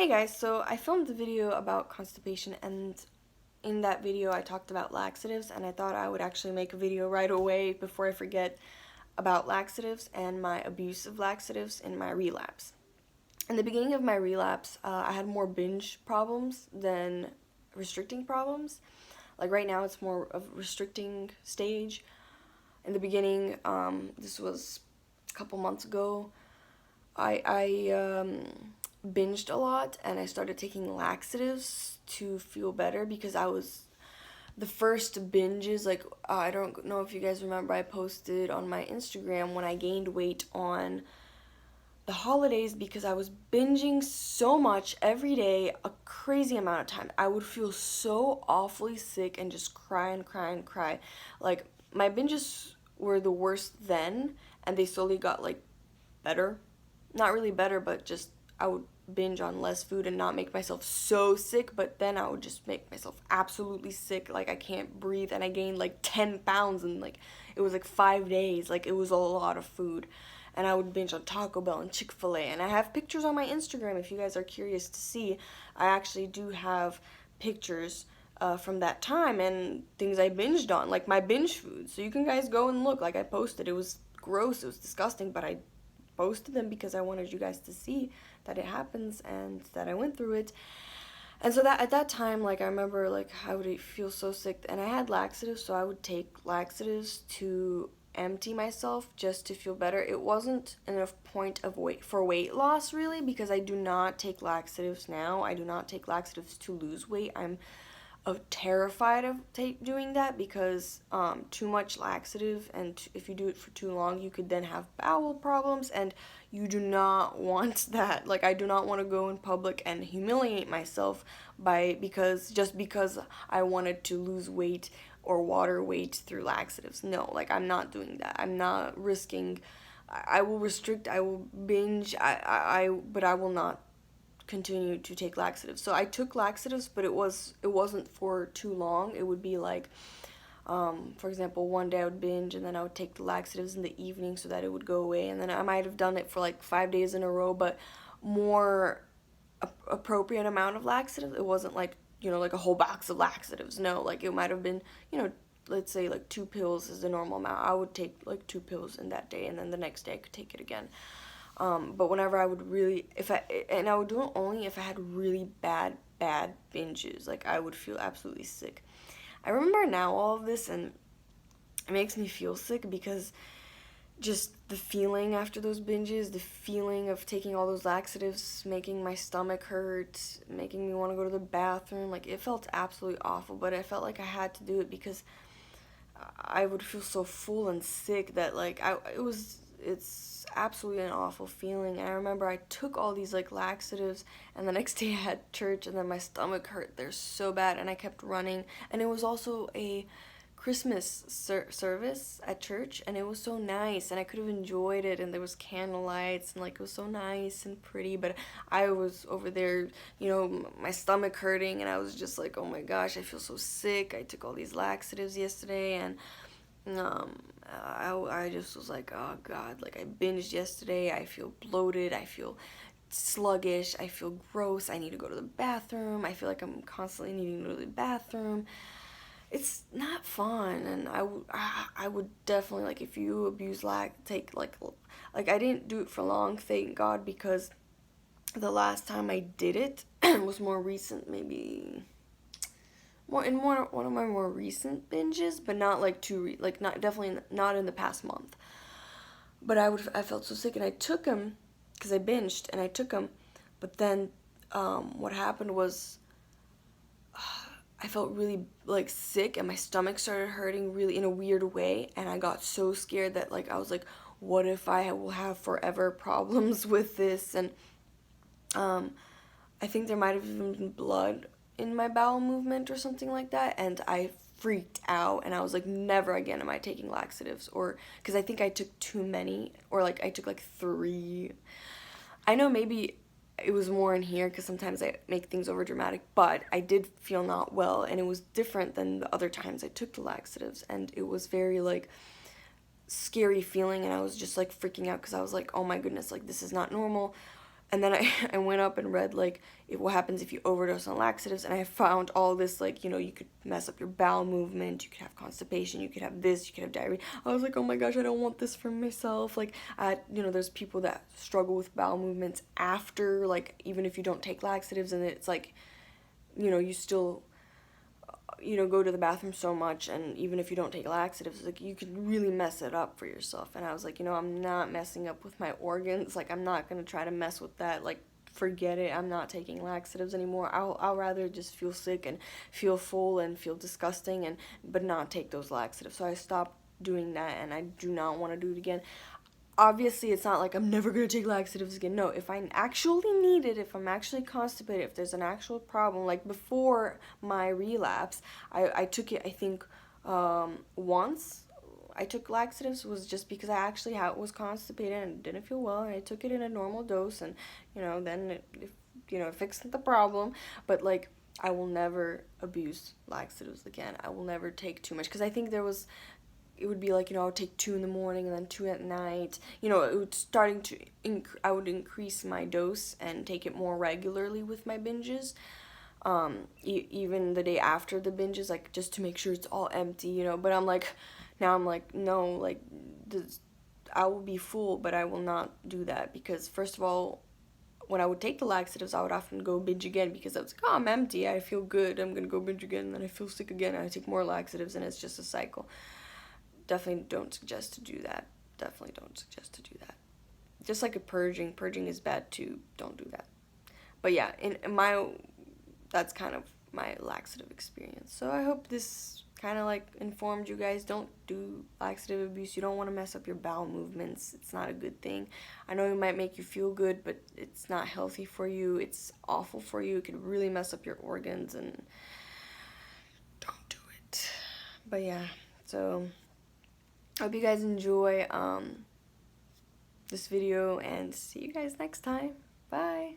Hey guys, so I filmed a video about constipation, and in that video I talked about laxatives, and I thought I would actually make a video right away before I forget about laxatives and my abuse of laxatives in my relapse. In the beginning of my relapse, I had more binge problems than restricting problems. Like right now it's more of restricting stage. In the beginning, this was a couple months ago, I binged a lot, and I started taking laxatives to feel better because I was the first binges. Like, I don't know if you guys remember, I posted on my Instagram when I gained weight on the holidays because I was binging so much every day, a crazy amount of time. I would feel so awfully sick and just cry and cry and cry. Like, my binges were the worst then, and they slowly got like better. Not really better, but just I would binge on less food and not make myself so sick, but then I would just make myself absolutely sick. Like, I can't breathe, and I gained like 10 pounds in like, it was like 5 days. Like, it was a lot of food. And I would binge on Taco Bell and Chick-fil-A. And I have pictures on my Instagram if you guys are curious to see. I actually do have pictures from that time and things I binged on, like my binge food. So you can guys go and look. Like, I posted. It was gross. It was disgusting, but I posted them because I wanted you guys to see that it happens and that I went through it. And so that at that time, like, I remember like I would feel so sick, and I had laxatives, so I would take laxatives to empty myself just to feel better. It wasn't enough point of weight loss really, because I do not take laxatives now. I do not take laxatives to lose weight. I'm terrified of doing that because too much laxative, and if you do it for too long, you could then have bowel problems, and you do not want that. Like, I do not want to go in public and humiliate myself because I wanted to lose weight or water weight through laxatives. No, like, I'm not doing that. I'm not risking. I will restrict. I will binge. But I will not continue to take laxatives. So I took laxatives, but it wasn't for too long. It would be like, for example, one day I would binge, and then I would take the laxatives in the evening so that it would go away, and then I might have done it for like 5 days in a row, but more appropriate amount of laxatives. It wasn't like, like a whole box of laxatives. No, like, it might have been, let's say like 2 pills is the normal amount. I would take like 2 pills in that day, and then the next day I could take it again. But whenever I would really, and I would do it only if I had really bad binges. Like, I would feel absolutely sick. I remember now all of this, and it makes me feel sick because just the feeling after those binges, the feeling of taking all those laxatives, making my stomach hurt, making me want to go to the bathroom, like, it felt absolutely awful, but I felt like I had to do it because I would feel so full and sick that, like, it's absolutely an awful feeling. And I remember I took all these like laxatives, and the next day I had church, and then my stomach hurt there so bad, and I kept running. And it was also a Christmas service at church, and it was so nice, and I could have enjoyed it, and there was candlelights, and like, it was so nice and pretty, but I was over there, my stomach hurting, and I was just like, oh my gosh, I feel so sick. I took all these laxatives yesterday, and I just was like, oh god, like, I binged yesterday, I feel bloated, I feel sluggish, I feel gross, I need to go to the bathroom, I feel like I'm constantly needing to go to the bathroom. It's not fun, and I would definitely, like, if you abuse take like, I didn't do it for long, thank god, because the last time I did it was more recent, maybe one of my more recent binges, but not like like, not, definitely not in the past month. But I felt so sick, and I took them because I binged, and I took them, but then what happened was I felt really like sick, and my stomach started hurting really in a weird way, and I got so scared that, like, I was like, what if I will have forever problems with this? And I think there might have even been blood in my bowel movement or something like that, and I freaked out, and I was like, never again am I taking laxatives, or because I think I took too many, or like, I took like 3. I know maybe it was more in here because sometimes I make things over dramatic, but I did feel not well, and it was different than the other times I took the laxatives, and it was very like scary feeling, and I was just like freaking out because I was like, oh my goodness, like, this is not normal. And then I went up and read, like, what happens if you overdose on laxatives, and I found all this, like, you know, you could mess up your bowel movement, you could have constipation, you could have this, you could have diarrhea. I was like, oh my gosh, I don't want this for myself. Like, you know, there's people that struggle with bowel movements after, like, even if you don't take laxatives, and it's like, you know, you still, you know, go to the bathroom so much, and even if you don't take laxatives, like, you could really mess it up for yourself. And I was like, you know, I'm not messing up with my organs. Like, I'm not gonna try to mess with that. Like, forget it. I'm not taking laxatives anymore. I'll rather just feel sick and feel full and feel disgusting, and but not take those laxatives. So I stopped doing that, and I do not want to do it again. Obviously, it's not like I'm never going to take laxatives again. No, if I actually need it, if I'm actually constipated, if there's an actual problem, like before my relapse, I took it, I think, once. I took laxatives was just because I actually was constipated and didn't feel well, and I took it in a normal dose, and, you know, then it fixed the problem. But, like, I will never abuse laxatives again. I will never take too much, because I think it would be like, you know, I would take 2 in the morning and then 2 at night. You know, it would I would increase my dose and take it more regularly with my binges. Even the day after the binges, like, just to make sure it's all empty, you know. But now I'm like, no, like, I will be full, but I will not do that, because first of all, when I would take the laxatives, I would often go binge again, because I was like, oh, I'm empty, I feel good, I'm gonna go binge again, and then I feel sick again, and I take more laxatives, and it's just a cycle. Definitely don't suggest to do that. Definitely don't suggest to do that. Just like purging is bad too. Don't do that. But yeah, that's kind of my laxative experience. So I hope this kind of, like, informed you guys. Don't do laxative abuse. You don't want to mess up your bowel movements. It's not a good thing. I know it might make you feel good, but it's not healthy for you. It's awful for you. It could really mess up your organs, and don't do it. But yeah, so hope you guys enjoy this video, and see you guys next time. Bye.